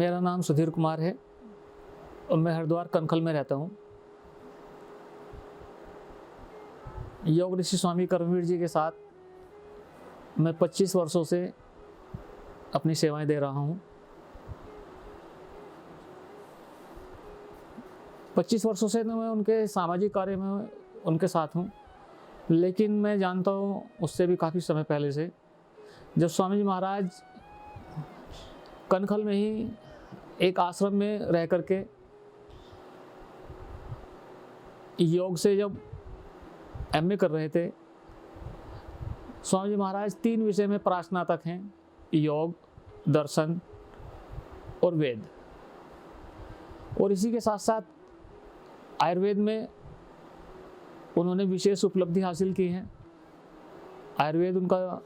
मेरा नाम सुधीर कुमार है और मैं हरिद्वार कनखल में रहता हूँ। योग ऋषि स्वामी कर्मवीर जी के साथ मैं 25 वर्षों से अपनी सेवाएं दे रहा हूँ। 25 वर्षों से मैं उनके सामाजिक कार्य में उनके साथ हूँ, लेकिन मैं जानता हूँ उससे भी काफ़ी समय पहले से, जब स्वामी जी महाराज कनखल में ही एक आश्रम में रह करके योग से जब एमए कर रहे थे। स्वामी जी महाराज 3 विषय में परास्नातक हैं, योग, दर्शन और वेद। और इसी के साथ साथ आयुर्वेद में उन्होंने विशेष उपलब्धि हासिल की है। आयुर्वेद उनका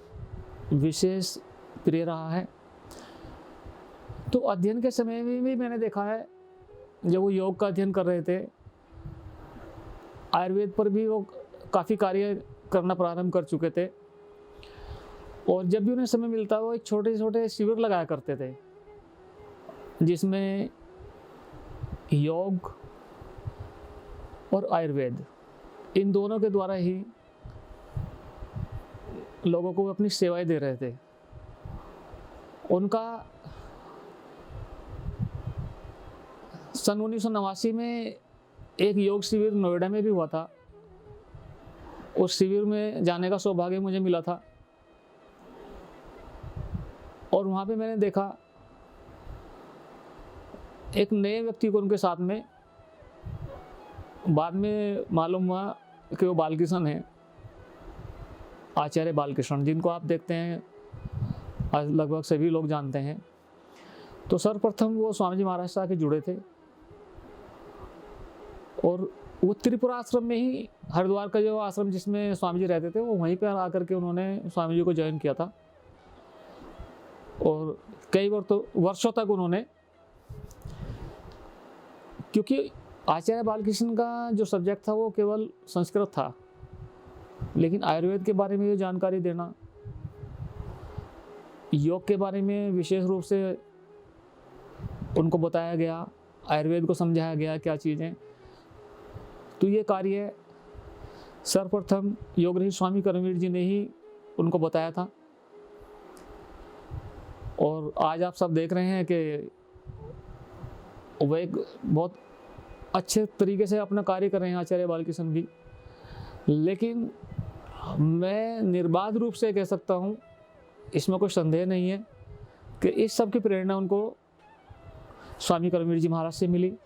विशेष प्रिय रहा है। तो अध्ययन के समय में भी मैंने देखा है, जब वो योग का अध्ययन कर रहे थे, आयुर्वेद पर भी वो काफ़ी कार्य करना प्रारंभ कर चुके थे। और जब भी उन्हें समय मिलता वो एक छोटे छोटे शिविर लगाया करते थे, जिसमें योग और आयुर्वेद इन दोनों के द्वारा ही लोगों को अपनी सेवाएं दे रहे थे। उनका सन 1989 में एक योग शिविर नोएडा में भी हुआ था। उस शिविर में जाने का सौभाग्य मुझे मिला था और वहाँ पे मैंने देखा एक नए व्यक्ति को उनके साथ में। बाद में मालूम हुआ कि वो बालकृष्ण हैं, आचार्य बालकृष्ण, जिनको आप देखते हैं आज लगभग सभी लोग जानते हैं। तो सर्वप्रथम वो स्वामी जी महाराज से आके जुड़े थे और वो त्रिपुरा आश्रम में ही, हरिद्वार का जो आश्रम जिसमें स्वामी जी रहते थे, वो वहीं पर आकर के उन्होंने स्वामी जी को ज्वाइन किया था। और कई वर्षों तक उन्होंने, क्योंकि आचार्य बालकृष्ण का जो सब्जेक्ट था वो केवल संस्कृत था, लेकिन आयुर्वेद के बारे में ये जानकारी देना, योग के बारे में विशेष रूप से उनको बताया गया, आयुर्वेद को समझाया गया क्या चीज़ें। तो ये कार्य सर्वप्रथम योग ऋषि स्वामी कर्मवीर जी ने ही उनको बताया था। और आज आप सब देख रहे हैं कि वह एक बहुत अच्छे तरीके से अपना कार्य कर रहे हैं, आचार्य बालकृष्ण भी। लेकिन मैं निर्बाध रूप से कह सकता हूँ, इसमें कोई संदेह नहीं है कि इस सब की प्रेरणा उनको स्वामी कर्मवीर जी महाराज से मिली।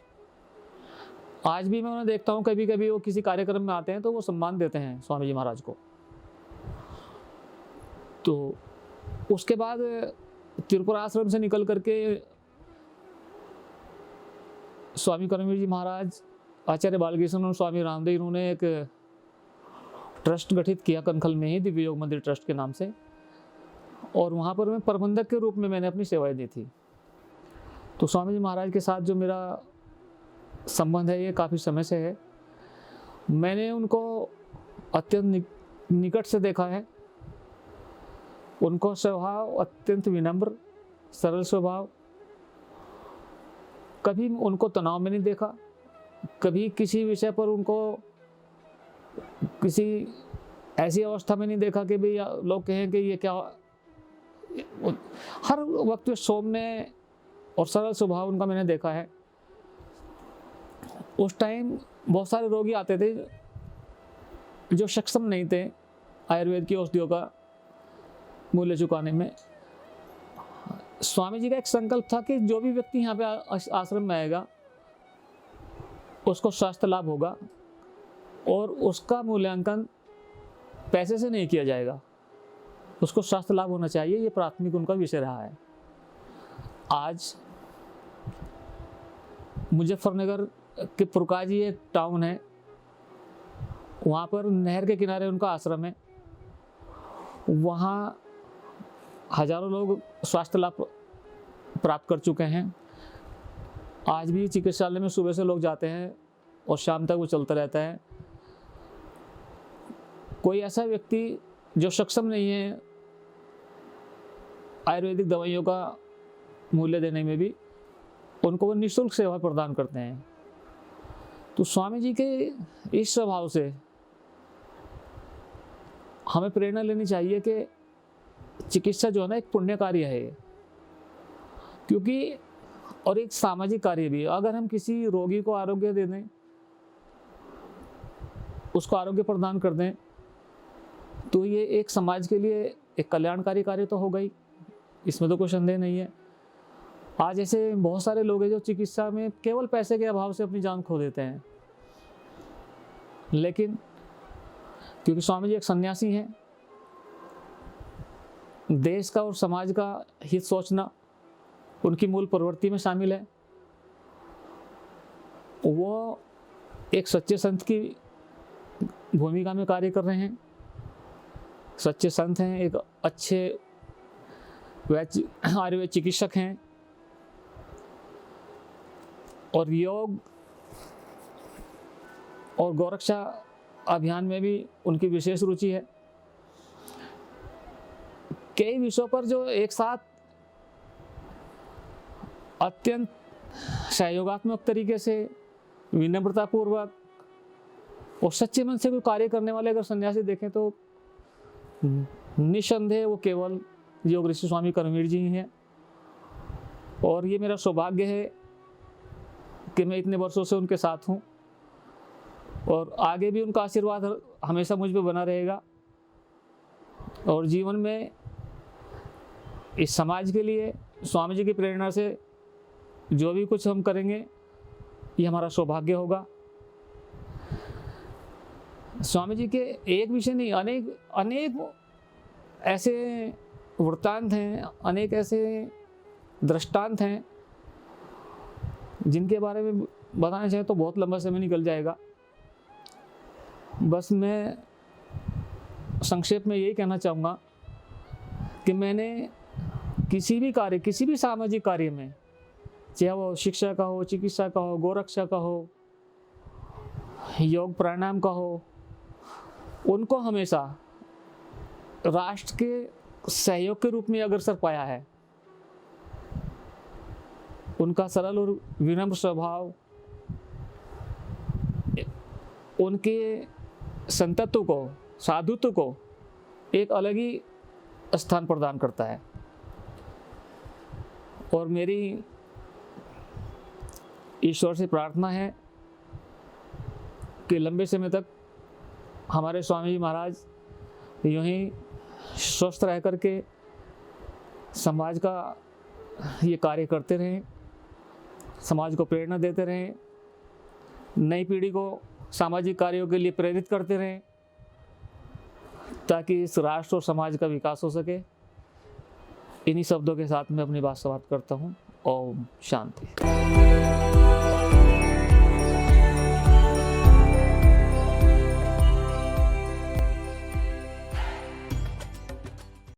आज भी मैं उन्हें देखता हूँ, कभी कभी वो किसी कार्यक्रम में आते हैं तो वो सम्मान देते हैं स्वामी जी महाराज को। तो उसके बाद त्रिपुरा आश्रम से निकल करके स्वामी कर्मवीर जी महाराज, आचार्य बालकृष्ण और स्वामी रामदेव, इन्होंने एक ट्रस्ट गठित किया कनखल में ही, दिव्य योग मंदिर ट्रस्ट के नाम से। और वहाँ पर मैं प्रबंधक के रूप में मैंने अपनी सेवाएं दी थी। तो स्वामी जी महाराज के साथ जो मेरा संबंध है ये काफ़ी समय से है। मैंने उनको अत्यंत निकट से देखा है। उनको स्वभाव अत्यंत विनम्र, सरल स्वभाव, कभी उनको तनाव में नहीं देखा, कभी किसी विषय पर उनको किसी ऐसी अवस्था में नहीं देखा कि भाई लोग कहें कि ये क्या। हर वक्त सौम्य और सरल स्वभाव उनका मैंने देखा है। उस टाइम बहुत सारे रोगी आते थे जो सक्षम नहीं थे आयुर्वेद की औषधियों का मूल्य चुकाने में। स्वामी जी का एक संकल्प था कि जो भी व्यक्ति यहाँ पे आश्रम में आएगा उसको स्वास्थ्य लाभ होगा और उसका मूल्यांकन पैसे से नहीं किया जाएगा, उसको स्वास्थ्य लाभ होना चाहिए। ये प्राथमिक उनका विषय रहा है। आज मुजफ्फरनगर के पुरकाजी एक टाउन है, वहाँ पर नहर के किनारे उनका आश्रम है। वहाँ हजारों लोग स्वास्थ्य लाभ प्राप्त कर चुके हैं। आज भी चिकित्सालय में सुबह से लोग जाते हैं और शाम तक वो चलता रहता है। कोई ऐसा व्यक्ति जो सक्षम नहीं है आयुर्वेदिक दवाइयों का मूल्य देने में भी, उनको वो निःशुल्क सेवा प्रदान करते हैं। तो स्वामी जी के इस स्वभाव से हमें प्रेरणा लेनी चाहिए कि चिकित्सा जो है ना एक पुण्य कार्य है, क्योंकि और एक सामाजिक कार्य भी है। अगर हम किसी रोगी को आरोग्य दे दें, उसको आरोग्य प्रदान कर दें, तो ये एक समाज के लिए एक कल्याणकारी कार्य तो होगा ही, इसमें तो कोई संदेह नहीं है। आज ऐसे बहुत सारे लोग हैं जो चिकित्सा में केवल पैसे के अभाव से अपनी जान खो देते हैं, लेकिन क्योंकि स्वामी जी एक सन्यासी हैं, देश का और समाज का हित सोचना उनकी मूल प्रवृत्ति में शामिल है। वो एक सच्चे संत की भूमिका में कार्य कर रहे हैं। सच्चे संत हैं, एक अच्छे आयुर्वेद चिकित्सक हैं, और योग और गौरक्षा अभियान में भी उनकी विशेष रुचि है। कई विषयों पर जो एक साथ अत्यंत सहयोगात्मक तरीके से, विनम्रतापूर्वक और सच्चे मन से कोई कार्य करने वाले अगर सन्यासी देखें तो निसंदेह वो केवल योग ऋषि स्वामी कर्मवीर जी ही हैं। और ये मेरा सौभाग्य है कि मैं इतने वर्षों से उनके साथ हूँ, और आगे भी उनका आशीर्वाद हमेशा मुझ पे बना रहेगा। और जीवन में इस समाज के लिए स्वामी जी की प्रेरणा से जो भी कुछ हम करेंगे ये हमारा सौभाग्य होगा। स्वामी जी के एक विषय नहीं, अनेक ऐसे वृत्तांत हैं, अनेक ऐसे दृष्टांत हैं जिनके बारे में बताना चाहे तो बहुत लंबा समय निकल जाएगा। बस मैं संक्षेप में यही कहना चाहूँगा कि मैंने किसी भी सामाजिक कार्य में, चाहे वो शिक्षा का हो, चिकित्सा का हो, गौरक्षा का हो, योग प्राणायाम का हो, उनको हमेशा राष्ट्र के सहयोग के रूप में अग्रसर पाया है। उनका सरल और विनम्र स्वभाव उनके संतत्व को, साधुत्व को एक अलग ही स्थान प्रदान करता है। और मेरी ईश्वर से प्रार्थना है कि लंबे समय तक हमारे स्वामी जी महाराज यूँ ही स्वस्थ रह करके समाज का ये कार्य करते रहें, समाज को प्रेरणा देते रहें, नई पीढ़ी को सामाजिक कार्यों के लिए प्रेरित करते रहें, ताकि इस राष्ट्र और समाज का विकास हो सके। इन्हीं शब्दों के साथ मैं अपनी बात समाप्त करता हूँ। ओम शांति।